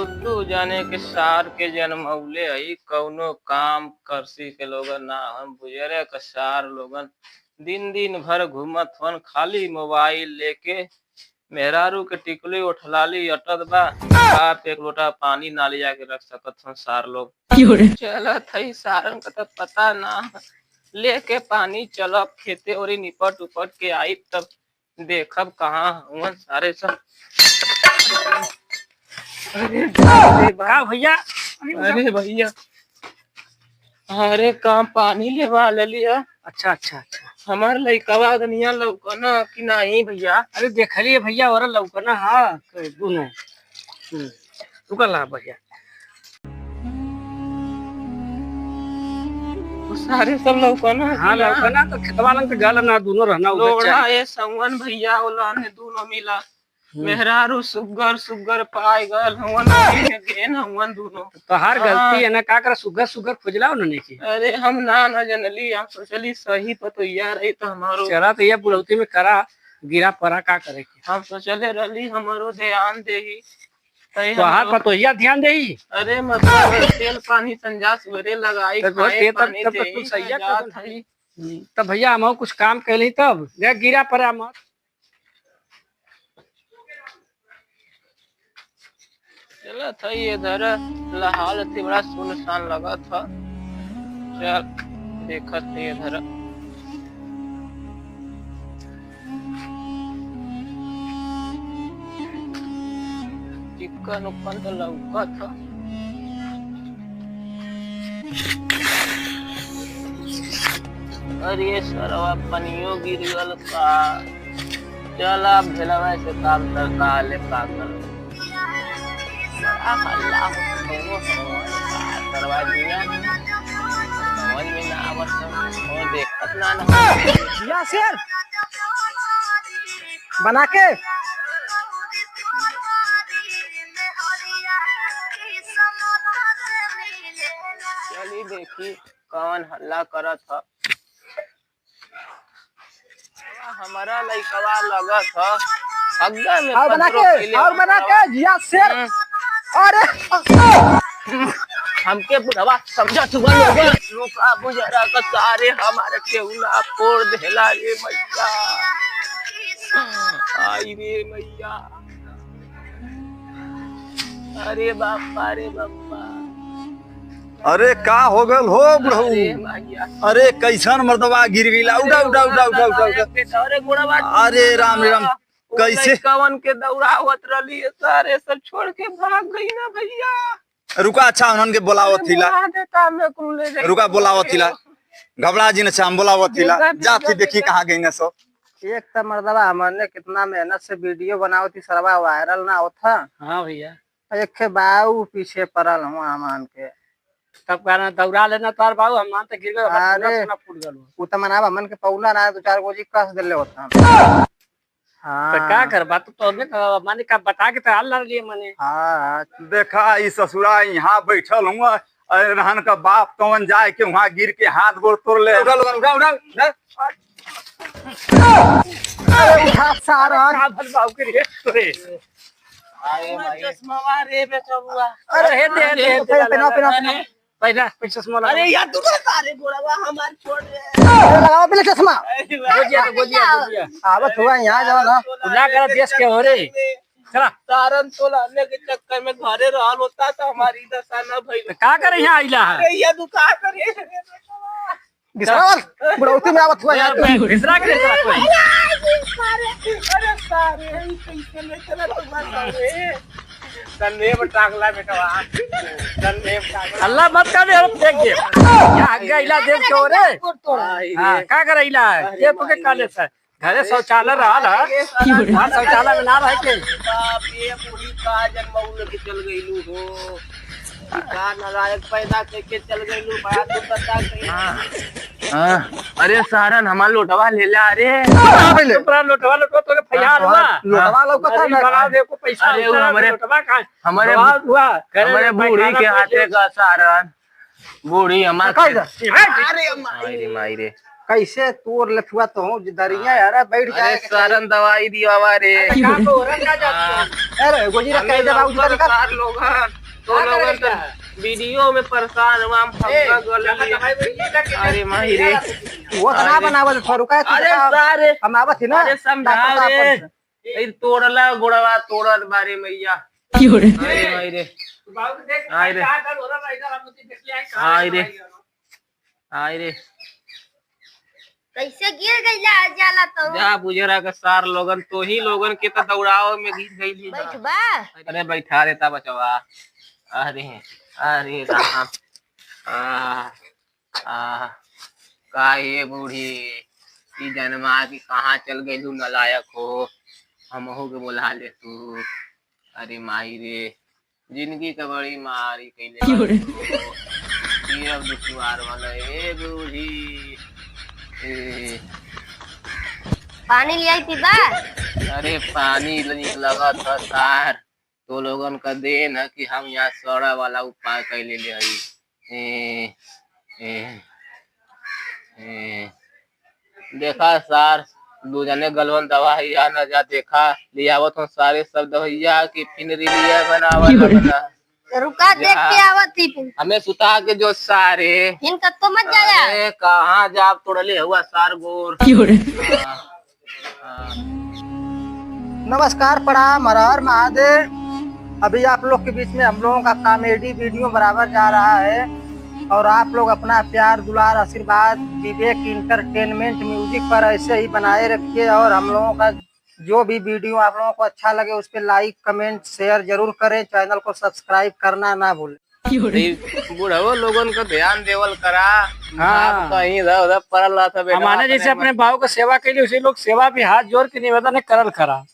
तू जाने के सार के जन्मौले हई कौनो काम करसी के लोगन ना हम बुझरे के सार लोगन दिन दिन भर घूमत हन खाली मोबाइल लेके मेहरारू के टिकली उठलाली अटत बा आप एक लोटा पानी ना लिया के रख सकत हन सार लोग चलत हई सारन का तो पता ना लेके पानी चलब खेते ओरी निपट उपट के आई तब देखब कहाँ हुन सारे सब। अरे का भैया? अरे भैया अरे काम पानी लेवा लेली है। अच्छा अच्छा अच्छा। हमार लइकवा दुनिया लौकना कि नहीं भैया? अरे देखलिए भैया और लौकना हाँ दोनों रुकला भैया। वो सारे सब लौकना हाँ लौकना तो खेतवा लंग गल ना दोनों रहना लोड़ा ये संगन भैया ओला ने दोनों मिला मेहरारू सुगर सुगर पाए गल हवन गेन हवन दोनों। तो हर गलती है ना का कर सुगर सुगर खोजला उन्होंने की। अरे हम ना जनली हम सोचली सही पतोइया रही तो हमारो चला तो ये बुढ़ौती में करा गिरा पड़ा का करे की। हम सोचले रही हमारो ध्यान देही तो हाथ पतोहिया ध्यान देही। अरे मतलब तेल पानी संजा सवेरे लगाई खाए पानी देही सही। तब भैया हम कुछ काम कैली तब देख गिरा पड़ा मत। चला था इधर लाहौल थी बड़ा सुनसान लगा था। चल देखा थे इधर चिकन उकन तो लौका था। अरे सरवा पनियो गिर गल का। चल आप भेलवा से काम करता ले पागल शेर बना के चली देखी कौन हल्ला करत था। हमारा लइकवा लगा था अग्गा में और बना के जिया शेर। अरे हमके बुढ़वा समझा तुआ लुका बुझरा का सारे हमारे केउना फोड़ देला रे मैया। आई रे मैया अरे बापा रे बापा। अरे का हो गल हो बुढ़ऊ? अरे कैसन मर्दवा गिर गिला उड़ा उड़ा उड़ा उड़ा उड़ा। अरे राम राम कैसे कवन के दौड़ावत रही सारे सब छोड़ के भाग गई ना भैया। रुका अच्छा उन्हन के बोलावत थिला रुका बोलावत थिला घबरा जी न हम बोलावत थिला जाती देखी कहां गई न सो। एक तो मर्दवा हमने कितना मेहनत से वीडियो बनाओ थी सरवा वायरल ना होता। हाँ भैया एक बाऊ पीछे पड़ल हुआ मान के तब कहना दौड़ा लेना तार बाऊ हम मान तो गिर गए। अरे फूट गल वो तो मनावा मन के पौला ना दो चार गोजी कस देले होता। हाँ तो क्या कर बात तो माने का बता के तो हाल ला लिए मने। हाँ देखा ई ससुरा यहाँ बैठल हुआ रहन का बाप कौन जाए के वहाँ गिर के हाथ गोड़ तोड़ ले। उठा उठा उठा उठा सारा बाऊ के रे तोरे। चश्मा रे बेचबुआ। अरे हे दे पहना पहला चश्मा लगा। अरे यार तू सारे गोड़वा हमार छोड़ दे लगाओ पहले चश्मा। गोजिया आवत हुआ यहाँ जाओ ना उला कर देश के हो रे। चला सारन तो लाने के चक्कर में घरे रहल होता तो हमारी दशा न भइल। तो का करे यहाँ आइला है? अरे ये दुका करे गिसरावल बुढ़ौती में आवत हुआ यार गिसरा के कोई। अरे सारे कैसे ले चला तुम्हारे तन्ने बटागला बेटवा तन्ने बटागला अल्लाह मत कर रे देख दे यहाँ गइला देख के हो रे। हां का करैला ये तो के काले से घरे शौचालय रहल है। हां शौचालय में ना रह के बाप ये पूरी का जन्मौल के चल गइलू हो का नालायक पैदा करके चल गइलू बड़ा तू बता कहीं। अरे सारन हमार लोटवा ले ले। अरे लोटवा तो के फैयार हुआ लोटवा लौकता ना बना दे को पैसा। अरे हमारे लोटवा का हमारे बूढ़ी के हाथे का सारन बूढ़ी हमार। अरे माई रे कैसे तोड़ लथुआ तो हूँ दरिया यार बैठ अरे जाए सारन दवाई दिया रे। अरे गोजी रख के बाबू नंबर सार लोगन तो लोगन तो वीडियो में परेशान हुआ हम फंसा गए। अरे माही रे वो तना बनावल फरुका अरे सारे हम आवत थी ना अरे समझाओ रे तोड़ला गोड़वा तोड़त बारे मैया। अरे माही रे आय रे आय रे आय रे कैसे गिर गईला जाला तो जा बुझरा के सार लोगन तो ही लोगन के तो दौड़ाव में गिर गई। बैठबा अरे बैठा देता बचवा। अरे अरे राम का ये बूढ़ी ई जन्मा की कहाँ चल गई नलायक हो हमहू के बोला ले तू। अरे माही रे जिंदगी का बड़ी मारी कैले दुखुआर वाला ए बूढ़ी पानी लिया पीबा। अरे पानी लगा था सार तो लोगन का देन है कि हम यहाँ सड़ा वाला उपाय कैले ले देखा सार दू जने गलवन दवाइया न जा देखा लियावत हूँ सारे सब दवाइया की फिनरी लिया बना रुका देख के आवत थी हमें सुता के जो सारे इनका तो मत जाया। अरे कहाँ जा तोड़ले हुआ सार गोर। नमस्कार प्रणाम हर हर महादेव। अभी आप लोग के बीच में हम लोगों का कॉमेडी वीडियो बराबर जा रहा है और आप लोग अपना प्यार दुलार आशीर्वाद विवेक इंटरटेनमेंट म्यूजिक पर ऐसे ही बनाए रखिए और हम लोगों का जो भी वीडियो आप लोगों को अच्छा लगे उस पर लाइक कमेंट शेयर जरूर करें। चैनल को सब्सक्राइब करना ना भूलें। बुढ़ाओ लोगन को ध्यान देवल करा। हाँ कहीं इधर उधर पड़ल रहा था हमारे जैसे अपने भाव का सेवा के लिए उसे लोग सेवा भी हाथ जोड़ के निवेदन करल करा।